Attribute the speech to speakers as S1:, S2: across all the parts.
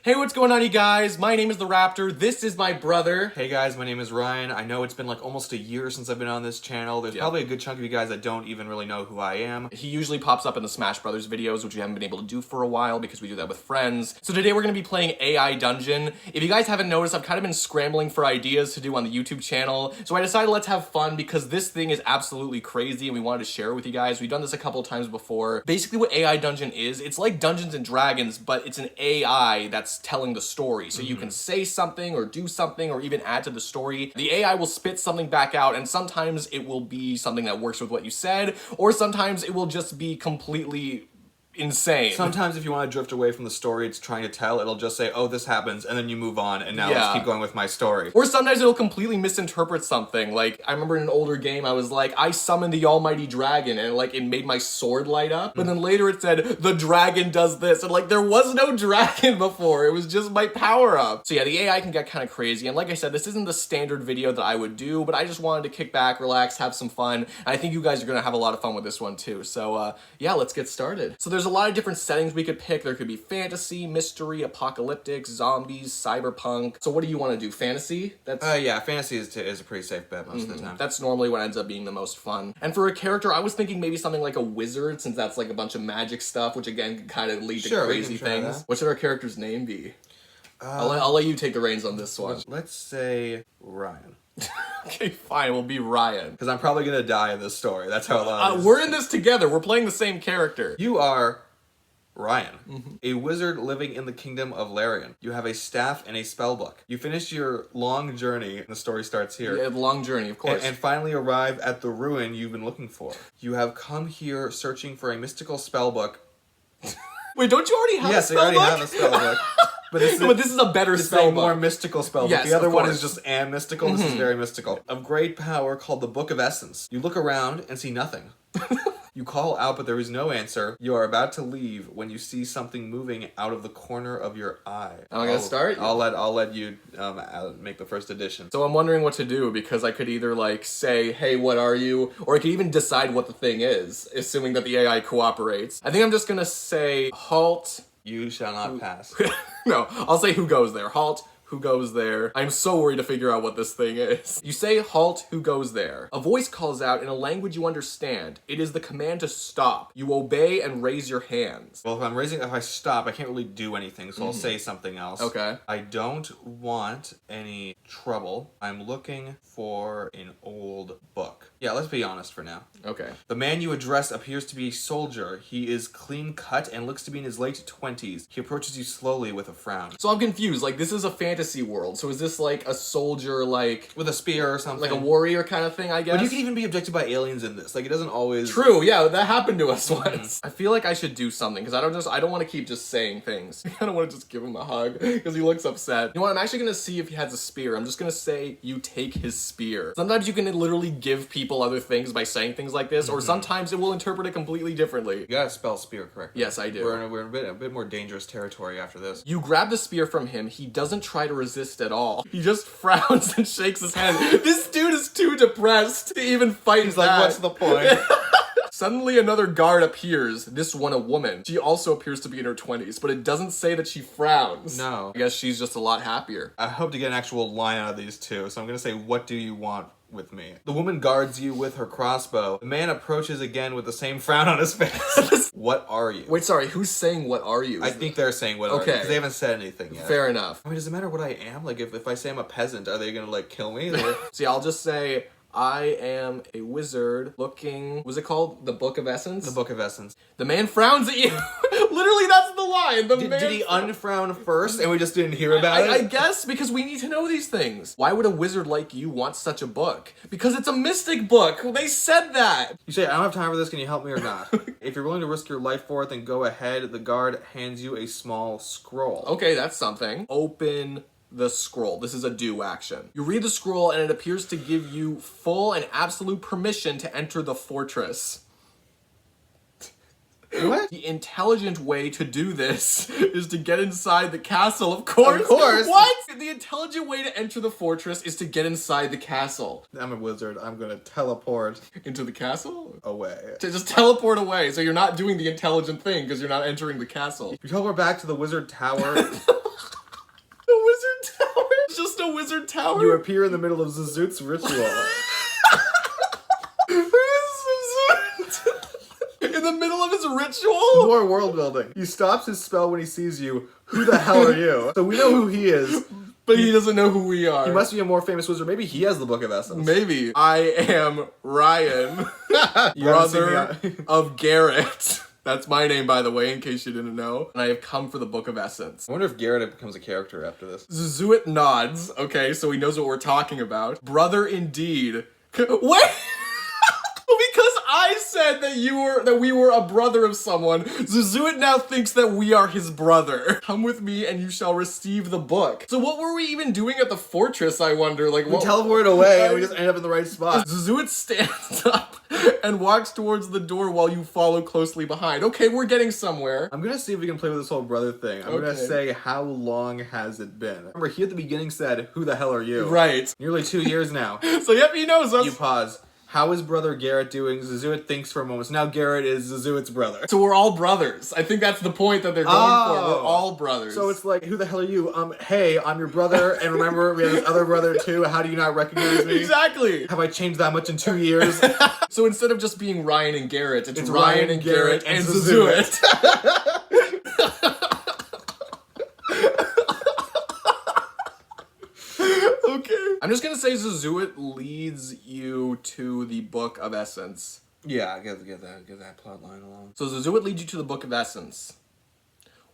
S1: Hey, what's going on, you guys? My name is the Raptor. This is my brother.
S2: Hey guys, my name is Ryan. I know it's been like almost a year since I've been on this channel. There's probably a good chunk of you guys that don't even really know who I am.
S1: He usually pops up in the Smash Brothers videos, which we haven't been able to do for a while because we do that with friends. So today we're going to be playing AI Dungeon. If you guys haven't noticed, I've kind of been scrambling for ideas to do on the YouTube channel. So I decided let's have fun because this thing is absolutely crazy and we wanted to share it with you guys. We've done this a couple times before. Basically what AI Dungeon is, it's like Dungeons and Dragons, but it's an AI that's telling the story. So you can say something or do something or even add to the story. The AI will spit something back out, and sometimes it will be something that works with what you said, or sometimes it will just be completely insane.
S2: Sometimes if you want to drift away from the story it's trying to tell, it'll just say, oh, this happens, and then you move on, and now let's keep going with my story.
S1: Or sometimes it'll completely misinterpret something. Like, I remember in an older game, I was like, I summoned the almighty dragon, and like, it made my sword light up. But then later it said, the dragon does this. And like, there was no dragon before. It was just my power up. So yeah, the AI can get kind of crazy. And like I said, this isn't the standard video that I would do, but I just wanted to kick back, relax, have some fun. And I think you guys are gonna have a lot of fun with this one too. So yeah, let's get started. So there's a lot of different settings we could pick. There could be fantasy, mystery, apocalyptic, zombies, cyberpunk. So what do you want to do? Fantasy?
S2: Yeah, fantasy is a pretty safe bet most of the time.
S1: That's normally what ends up being the most fun. And for a character, I was thinking maybe something like a wizard, since that's like a bunch of magic stuff, which again can kind of lead to crazy things. That. What should our character's name be? I'll let you take the reins on this one.
S2: Let's say Ryan.
S1: Okay, fine, we'll be Ryan.
S2: Because I'm probably gonna die in this story. That's how it is.
S1: We're in this together. We're playing the same character.
S2: You are Ryan, a wizard living in the kingdom of Larian. You have a staff and a spellbook. You finish your long journey, and the story starts here.
S1: Yeah, long journey, of course.
S2: And finally arrive at the ruin you've been looking for. You have come here searching for a mystical spellbook.
S1: Wait, don't you already have a spellbook?
S2: Yes, I already have a spellbook. But this is
S1: a better spellbook.
S2: A more mystical spellbook.
S1: Yes,
S2: the other one is just mystical. This is very mystical. Of great power called the Book of Essence. You look around and see nothing. You call out, but there is no answer. You are about to leave when you see something moving out of the corner of your eye.
S1: I'm gonna start?
S2: I'll let you make the first addition.
S1: So I'm wondering what to do, because I could either like say, hey, what are you? Or I could even decide what the thing is, assuming that the AI cooperates. I think I'm just gonna say, halt.
S2: You shall not pass.
S1: No, I'll say who goes there. Halt. Who goes there? I'm so worried to figure out what this thing is. You say, halt, who goes there? A voice calls out in a language you understand. It is the command to stop. You obey and raise your hands.
S2: Well, if I stop, I can't really do anything, so I'll say something else.
S1: Okay.
S2: I don't want any trouble. I'm looking for an old book. Yeah, let's be honest for now.
S1: Okay.
S2: The man you address appears to be a soldier. He is clean cut and looks to be in his late 20s. He approaches you slowly with a frown.
S1: So I'm confused. Like, this is a fantasy world. So is this like a soldier, like
S2: with a spear or something?
S1: Like a warrior kind of thing, I guess?
S2: But you can even be abducted by aliens in this. Like, it doesn't always...
S1: True, yeah, that happened to us once. I feel like I should do something, because I don't want to keep just saying things. I don't want to just give him a hug, because he looks upset. You know what, I'm actually going to see if he has a spear. I'm just going to say, you take his spear. Sometimes you can literally give people other things by saying things like this, or sometimes it will interpret it completely differently.
S2: You gotta spell spear correctly.
S1: Yes, I do.
S2: We're in a bit more dangerous territory after this.
S1: You grab the spear from him. He doesn't try to resist at all. He just frowns and shakes his head. This dude is too depressed to even fight.
S2: He's like, what's the point?
S1: Suddenly another guard appears, this one a woman. She also appears to be in her 20s, but it doesn't say that she frowns.
S2: No.
S1: I guess she's just a lot happier.
S2: I hope to get an actual line out of these two, so I'm gonna say, what do you want with me? The woman guards you with her crossbow. The man approaches again with the same frown on his face. What are you?
S1: Wait, sorry, who's saying what are you?
S2: I think they're saying what are you, because they haven't said anything yet.
S1: Fair enough.
S2: I mean, does it matter what I am? Like, if I say I'm a peasant, are they gonna, like, kill me?
S1: See, I'll just say, I am a wizard looking... Was it called The Book of Essence?
S2: The Book of Essence.
S1: The man frowns at you. Literally, that's the line.
S2: Did he unfrown first and we just didn't hear about it?
S1: I guess, because we need to know these things. Why would a wizard like you want such a book? Because it's a mystic book. They said that.
S2: You say, I don't have time for this. Can you help me or not? If you're willing to risk your life for it, then go ahead. The guard hands you a small scroll.
S1: Okay, that's something. Open the scroll. This is a do action. You read the scroll and it appears to give you full and absolute permission to enter the fortress.
S2: What?
S1: The intelligent way to do this is to get inside the castle, of course.
S2: Of course.
S1: What? The intelligent way to enter the fortress is to get inside the castle.
S2: I'm a wizard. I'm gonna teleport.
S1: Into the castle?
S2: Away.
S1: To just teleport away, so you're not doing the intelligent thing because you're not entering the castle.
S2: You teleport back to the wizard tower.
S1: wizard tower?
S2: You appear in the middle of Zuzuet's ritual.
S1: Who is Zuzuet? In the middle of his ritual?
S2: More world building. He stops his spell when he sees you. Who the hell are you? So we know who he is.
S1: But he doesn't know who we are.
S2: He must be a more famous wizard. Maybe he has the Book of Essence.
S1: Maybe. I am Ryan, brother of Garrett. That's my name, by the way, in case you didn't know. And I have come for the Book of Essence.
S2: I wonder if Garrett becomes a character after this.
S1: Zuzuet nods, okay, so he knows what we're talking about. Brother indeed. Wait! Because I said that we were a brother of someone, Zuzuet now thinks that we are his brother. Come with me and you shall receive the book. So what were we even doing at the fortress, I wonder? Like,
S2: we teleported away and we just ended up in the right spot.
S1: Zuzuet stands up and walks towards the door while you follow closely behind. Okay, we're getting somewhere.
S2: I'm gonna see if we can play with this whole brother thing. I'm gonna say, how long has it been? Remember, he at the beginning said, who the hell are you?
S1: Right.
S2: Nearly 2 years now.
S1: So yep, he knows us.
S2: You pause. How is brother Garrett doing? Zuzuet thinks for a moment. So now Garrett is Zuzuet's brother.
S1: So we're all brothers. I think that's the point that they're going for. We're all brothers.
S2: So it's like, who the hell are you? Hey, I'm your brother, and remember, we have this other brother too. How do you not recognize me?
S1: Exactly.
S2: Have I changed that much in 2 years?
S1: So instead of just being Ryan and Garrett, it's Ryan and Garrett and
S2: Zuzuet.
S1: Zuzuet. Okay. I'm just gonna say Zuzuet leads you to the Book of Essence.
S2: Yeah, get that plot line along.
S1: So Zuzuet leads you to the Book of Essence,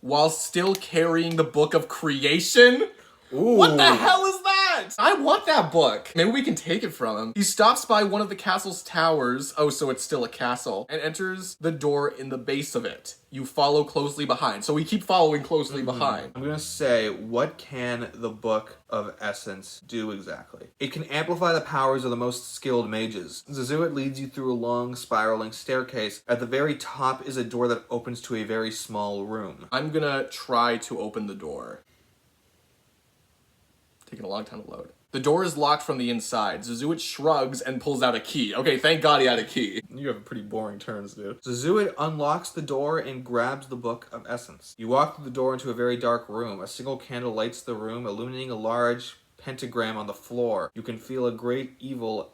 S1: while still carrying the Book of Creation?
S2: Ooh.
S1: What the hell is that? I want that book. Maybe we can take it from him. He stops by one of the castle's towers, oh, so it's still a castle, and enters the door in the base of it. You follow closely behind. So we keep following closely behind.
S2: I'm gonna say, what can the Book of Essence do exactly? It can amplify the powers of the most skilled mages. Zuzuet leads you through a long, spiraling staircase. At the very top is a door that opens to a very small room.
S1: I'm gonna try to open the door. Taking a long time to load. The door is locked from the inside. Zuzuet shrugs and pulls out a key. Okay, thank God he had a key.
S2: You have pretty boring turns, dude. Zuzuet unlocks the door and grabs the Book of Essence. You walk through the door into a very dark room. A single candle lights the room, illuminating a large pentagram on the floor. You can feel a great evil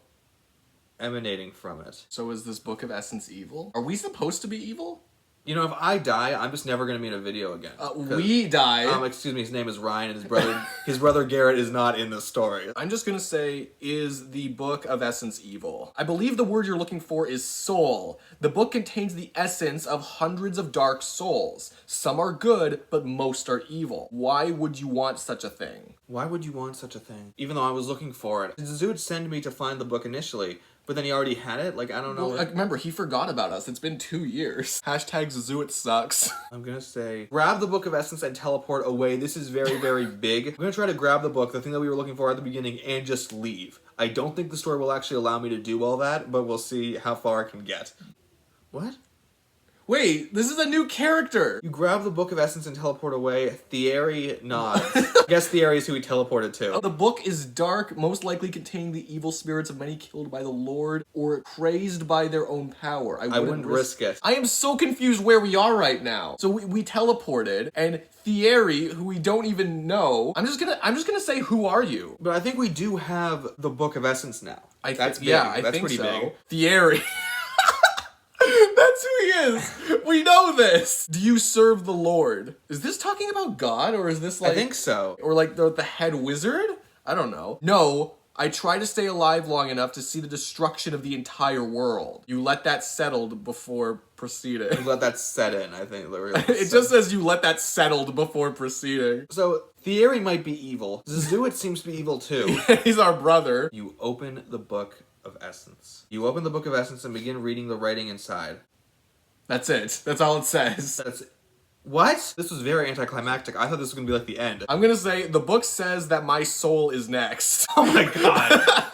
S2: emanating from it.
S1: So is this Book of Essence evil? Are we supposed to be evil?
S2: You know, if I die, I'm just never gonna be in a video again.
S1: We die.
S2: Excuse me, his name is Ryan, and his brother Garrett is not in this story.
S1: I'm just gonna say, is the Book of Essence evil? I believe the word you're looking for is soul. The book contains the essence of hundreds of dark souls. Some are good, but most are evil. Why would you want such a thing?
S2: Why would you want such a thing? Even though I was looking for it. Did Zuzuet send me to find the book initially? But then he already had it? Like, I don't know.
S1: Well, remember, he forgot about us. It's been 2 years. Hashtag Zuzuet sucks.
S2: I'm gonna say, grab the Book of Essence and teleport away. This is very, very big. I'm gonna try to grab the book, the thing that we were looking for at the beginning, and just leave. I don't think the story will actually allow me to do all that, but we'll see how far I can get. What?
S1: Wait, this is a new character!
S2: You grab the Book of Essence and teleport away. Thierry nods. I guess Thierry is who he teleported to.
S1: The book is dark, most likely containing the evil spirits of many killed by the Lord or crazed by their own power. I wouldn't risk
S2: it.
S1: I am so confused where we are right now. So we teleported, and Thierry, who we don't even know, I'm just gonna say, who are you?
S2: But I think we do have the Book of Essence now. That's big.
S1: Yeah,
S2: That's
S1: think
S2: pretty
S1: so.
S2: big.
S1: Thierry. That's who he is! We know this! Do you serve the Lord? Is this talking about God, or is this like...
S2: I think so.
S1: Or like the head wizard? I don't know. No, I try to stay alive long enough to see the destruction of the entire world. You let that settled before proceeding.
S2: You let that set in, I think.
S1: It just says you let that settled before proceeding.
S2: So, Thierry might be evil. Zuzuet seems to be evil too.
S1: He's our brother.
S2: You open the Book of Essence. You open the Book of Essence and begin reading the writing inside.
S1: That's it. That's all it says.
S2: What? This was very anticlimactic. I thought this was gonna be like the end.
S1: I'm gonna say, the book says that my soul is next.
S2: Oh my god.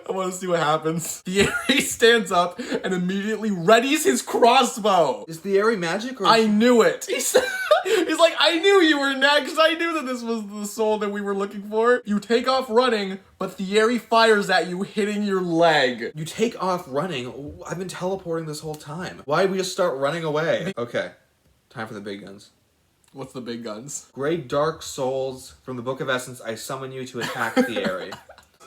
S1: I want to see what happens. Thierry stands up and immediately readies his crossbow.
S2: Is Thierry magic or...
S1: I knew it. He's like, I knew you were next. I knew that this was the soul that we were looking for. You take off running, but Thierry fires at you, hitting your leg.
S2: You take off running? I've been teleporting this whole time. Why did we just start running away? Okay. Time for the big guns.
S1: What's the big guns?
S2: Great dark souls from the Book of Essence, I summon you to attack Thierry.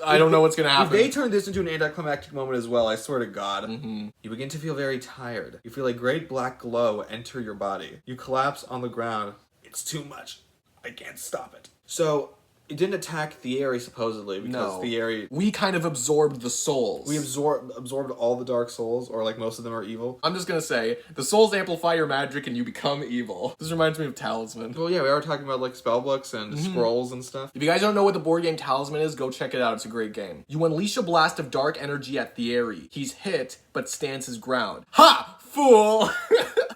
S1: I don't know what's gonna happen.
S2: If they turn this into an anticlimactic moment as well, I swear to God. You begin to feel very tired. You feel a great black glow enter your body. You collapse on the ground. It's too much. I can't stop it. So, it didn't attack Thierry, supposedly, because Thierry...
S1: We kind of absorbed the souls.
S2: We absorbed all the dark souls, or like most of them are evil.
S1: I'm just gonna say, the souls amplify your magic and you become evil. This reminds me of Talisman.
S2: Well, yeah, we are talking about like spellbooks and scrolls and stuff.
S1: If you guys don't know what the board game Talisman is, go check it out. It's a great game. You unleash a blast of dark energy at Thierry. He's hit, but stands his ground. Ha! Fool!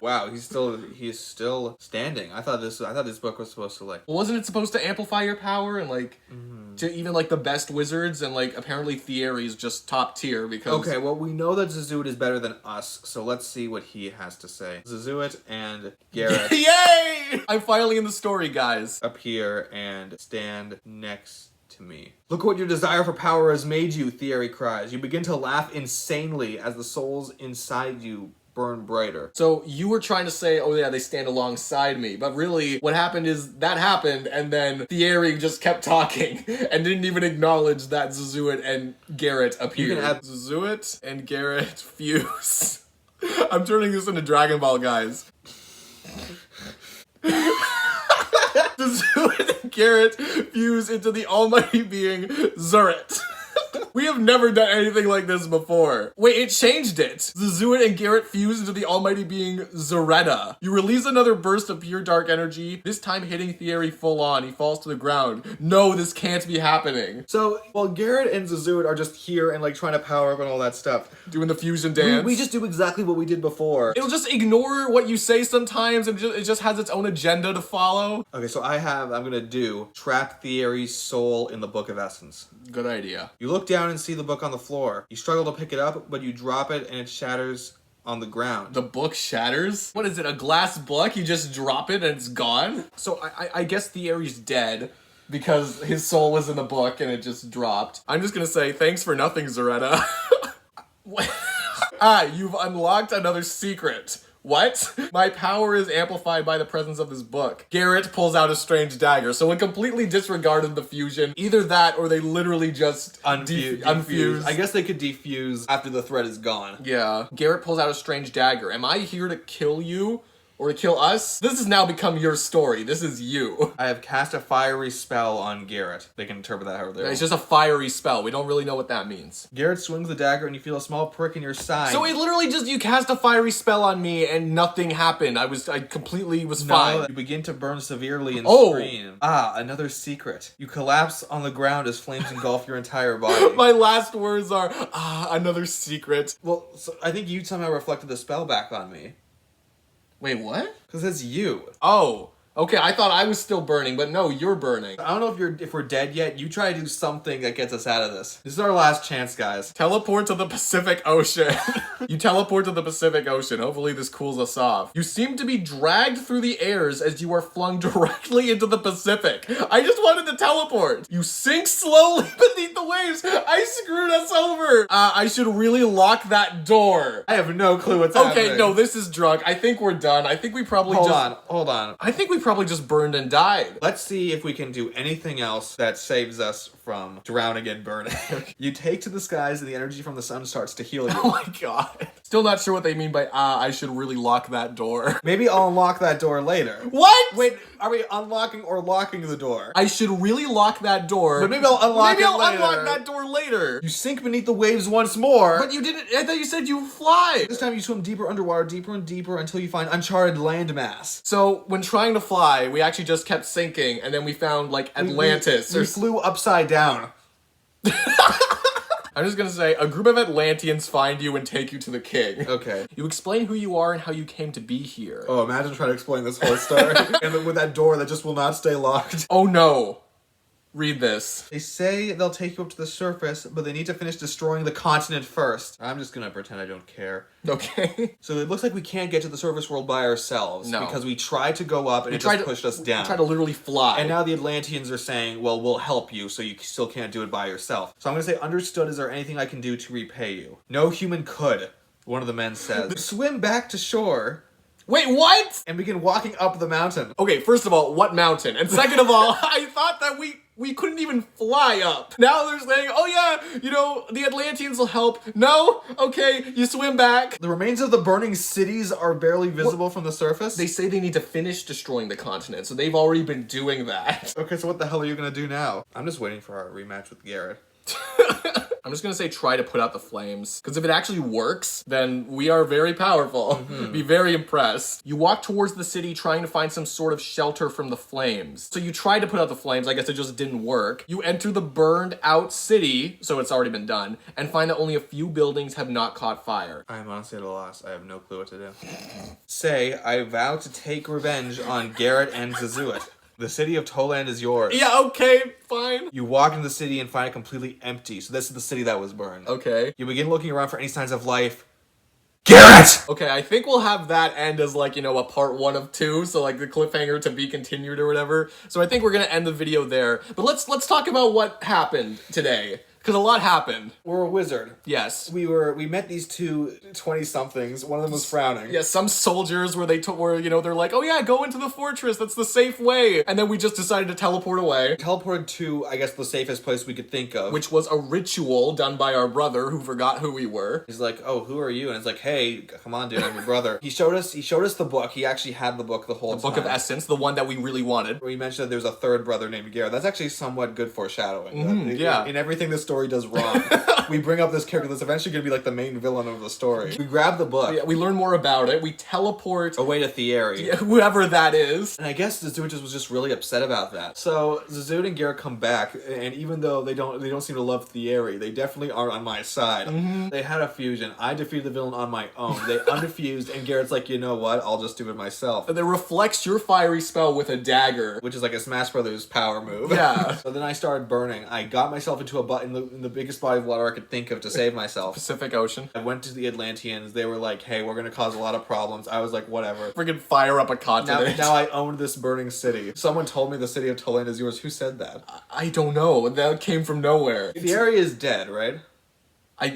S2: Wow, he is still standing. I thought this book was supposed to like...
S1: Well, wasn't it supposed to amplify your power and like to even like the best wizards, and like apparently Thierry's just top tier because...
S2: Okay, well, we know that Zuzuet is better than us, so let's see what he has to say. Zuzuet and Garrett
S1: Yay! I'm finally in the story, guys.
S2: appear and stand next to me. Look what your desire for power has made you, Thierry cries. You begin to laugh insanely as the souls inside you burn brighter.
S1: So you were trying to say, oh yeah, they stand alongside me, but really what happened is that happened, and then Thierry just kept talking and didn't even acknowledge that Zuzuet and Garrett appeared.
S2: You can add
S1: Zuzuet and Garrett fuse. I'm turning this into Dragon Ball, guys. Zuzuet and Garrett fuse into the almighty being Zuret. We have never done anything like this before. Wait, it changed it. Zuzuet and Garrett fuse into the almighty being Zaretta. You release another burst of pure dark energy, this time hitting Thierry full on. He falls to the ground. No, this can't be happening.
S2: So, while Garrett and Zuzuet are just here and like trying to power up and all that stuff,
S1: Doing the fusion dance.
S2: we just do exactly what we did before.
S1: It'll just ignore what you say sometimes, and it just has its own agenda to follow.
S2: Okay, so I'm gonna do trap Thierry's soul in the Book of Essence.
S1: Good idea.
S2: You look down and see the book on the floor. You struggle to pick it up, but you drop it and it shatters on the ground.
S1: The book shatters? What is it, a glass book? You just drop it and it's gone? So I guess Thierry's dead because his soul was in the book and it just dropped. I'm just gonna say, thanks for nothing, Zaretta. You've unlocked another secret. What? My power is amplified by the presence of this book. Garrett pulls out a strange dagger, so it completely disregarded the fusion. Either that, or they literally just unfuse.
S2: I guess they could defuse after the thread is gone.
S1: Yeah. Garrett pulls out a strange dagger. Am I here to kill you? Or to kill us? This has now become your story. This is you.
S2: I have cast a fiery spell on Garrett. They can interpret that however they want.
S1: It's just a fiery spell. We don't really know what that means.
S2: Garrett swings the dagger and you feel a small prick in your side.
S1: So it literally just, you cast a fiery spell on me and nothing happened. I completely was fine.
S2: You begin to burn severely and scream. Another secret. You collapse on the ground as flames engulf your entire body.
S1: My last words are, another secret.
S2: Well, so I think you somehow reflected the spell back on me.
S1: Wait, what?
S2: Because it's you.
S1: Oh. Okay, I thought I was still burning, but no, you're burning.
S2: I don't know if we're dead yet. You try to do something that gets us out of this. This is our last chance, guys.
S1: Teleport to the Pacific Ocean. You teleport to the Pacific Ocean. Hopefully this cools us off. You seem to be dragged through the airs as you are flung directly into the Pacific. I just wanted to teleport. You sink slowly beneath the waves. I screwed us over. I should really lock that door.
S2: I have no clue what's happening.
S1: Okay, no, this is drunk. I think we're done. I think we probably
S2: Hold on.
S1: I think we probably just burned and died.
S2: Let's see if we can do anything else that saves us from drowning and burning. You take to the skies and the energy from the sun starts to heal you.
S1: Oh my god. Still not sure what they mean by, I should really lock that door.
S2: Maybe I'll unlock that door later.
S1: What?
S2: Wait, are we unlocking or locking the door?
S1: I should really lock that door.
S2: But maybe I'll unlock it later.
S1: Maybe I'll unlock that door later.
S2: You sink beneath the waves once more.
S1: But you didn't, I thought you said you fly.
S2: This time you swim deeper underwater, deeper and deeper until you find uncharted landmass.
S1: So when trying to fly, we actually just kept sinking, and then we found like Atlantis.
S2: We flew upside down.
S1: I'm just gonna say, a group of Atlanteans find you and take you to the king.
S2: Okay.
S1: You explain who you are and how you came to be here.
S2: Oh, imagine trying to explain this whole story. And then with that door that just will not stay locked.
S1: Oh no. Read this.
S2: They say they'll take you up to the surface, but they need to finish destroying the continent first. I'm just gonna pretend I don't care.
S1: Okay.
S2: So it looks like we can't get to the surface world by ourselves.
S1: No.
S2: Because we tried to go up and it just pushed us down.
S1: We tried to literally fly.
S2: And now the Atlanteans are saying, well, we'll help you, so you still can't do it by yourself. So I'm gonna say, understood, is there anything I can do to repay you? No human could, one of the men says. Swim back to shore.
S1: Wait, what?
S2: and begin walking up the mountain.
S1: Okay, first of all, what mountain? And second of all, I thought that we couldn't even fly up. Now they're saying, oh yeah, you know, the Atlanteans will help. No? Okay, you swim back.
S2: The remains of the burning cities are barely visible from the surface.
S1: They say they need to finish destroying the continent, so they've already been doing that.
S2: Okay, so what the hell are you gonna do now? I'm just waiting for our rematch with Garrett.
S1: I'm just gonna say try to put out the flames. Because if it actually works, then we are very powerful. Be very impressed. You walk towards the city trying to find some sort of shelter from the flames. So you tried to put out the flames, I guess it just didn't work. You enter the burned out city, so it's already been done, and find that only a few buildings have not caught fire.
S2: I am honestly at a loss. I have no clue what to do. Say, I vow to take revenge on Garrett and Zuzuet. The city of Toland is yours.
S1: Yeah, okay, fine.
S2: You walk into the city and find it completely empty. So this is the city that was burned.
S1: Okay.
S2: You begin looking around for any signs of life. Garrett!
S1: Okay, I think we'll have that end as like, you know, a part 1 of 2, so like the cliffhanger to be continued or whatever. So I think we're gonna end the video there. But let's talk about what happened today. Because a lot happened.
S2: We're a wizard.
S1: Yes.
S2: We met these two 20-somethings. One of them was frowning.
S1: Yeah, some soldiers where you know, they're like, oh yeah, go into the fortress, that's the safe way. And then we just decided to teleport away.
S2: Teleported to, I guess, the safest place we could think of.
S1: Which was a ritual done by our brother who forgot who we were.
S2: He's like, oh, who are you? And it's like, hey, come on, dude, I'm your brother. He showed us the book. He actually had the book the whole time.
S1: The Book of Essence, the one that we really wanted.
S2: We mentioned that there's a third brother named Garrett. That's actually somewhat good foreshadowing.
S1: Yeah.
S2: In everything this story does wrong, we bring up this character that's eventually going to be like the main villain of the story. We grab the book.
S1: Yeah, we learn more about it. We teleport
S2: away to Thierry.
S1: Whoever that is.
S2: And I guess Zuzuet was just really upset about that. So Zuzuet and Garrett come back, and even though they don't seem to love Thierry, they definitely are on my side. They had a fusion. I defeated the villain on my own. They undefused, and Garrett's like, you know what? I'll just do it myself.
S1: And it reflects your fiery spell with a dagger.
S2: Which is like a Smash Brothers power move.
S1: Yeah.
S2: So then I started burning. I got myself into a butt in the biggest body of water I could think of to save myself.
S1: Pacific Ocean.
S2: I went to the Atlanteans. They were like, hey, we're gonna cause a lot of problems. I was like, whatever.
S1: Freaking fire up a continent.
S2: Now I owned this burning city. Someone told me the city of Toland is yours. Who said that?
S1: I don't know. That came from nowhere.
S2: The area is dead, right?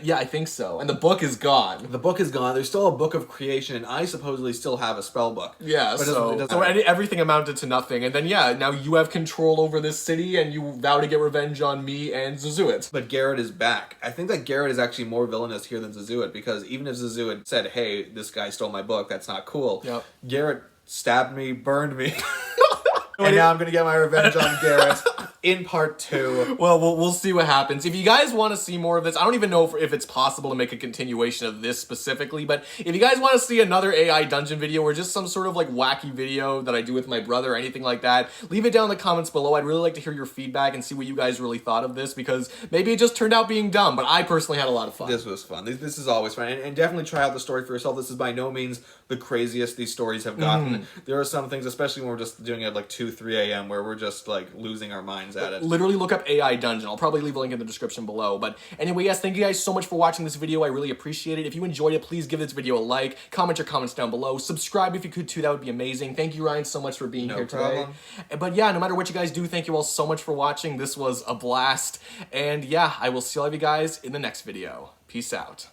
S1: Yeah, I think so. And the book is gone.
S2: The book is gone. There's still a book of creation, and I supposedly still have a spell book.
S1: Yeah, so everything amounted to nothing. And then, yeah, now you have control over this city, and you vow to get revenge on me and Zuzuet.
S2: But Garrett is back. I think that Garrett is actually more villainous here than Zuzuet, because even if Zuzuet said, hey, this guy stole my book, that's not cool.
S1: Yep.
S2: Garrett stabbed me, burned me. And now I'm gonna get my revenge on Garrett in part 2.
S1: Well, we'll see what happens. If you guys want to see more of this, I don't even know if it's possible to make a continuation of this specifically, but if you guys want to see another AI dungeon video or just some sort of like wacky video that I do with my brother or anything like that, leave it down in the comments below. I'd really like to hear your feedback and see what you guys really thought of this, because maybe it just turned out being dumb, but I personally had a lot of fun.
S2: This was fun. This is always fun. And definitely try out the story for yourself. This is by no means the craziest these stories have gotten. There are some things, especially when we're just doing it at like 2, 3 a.m., where we're just like losing our minds at it.
S1: Literally look up AI Dungeon. I'll probably leave a link in the description below. But anyway, yes, thank you guys so much for watching this video. I really appreciate it. If you enjoyed it, please give this video a like. Comment your comments down below. Subscribe if you could too. That would be amazing. Thank you, Ryan, so much for being here today. But yeah, no matter what you guys do, thank you all so much for watching. This was a blast. And yeah, I will see all of you guys in the next video. Peace out.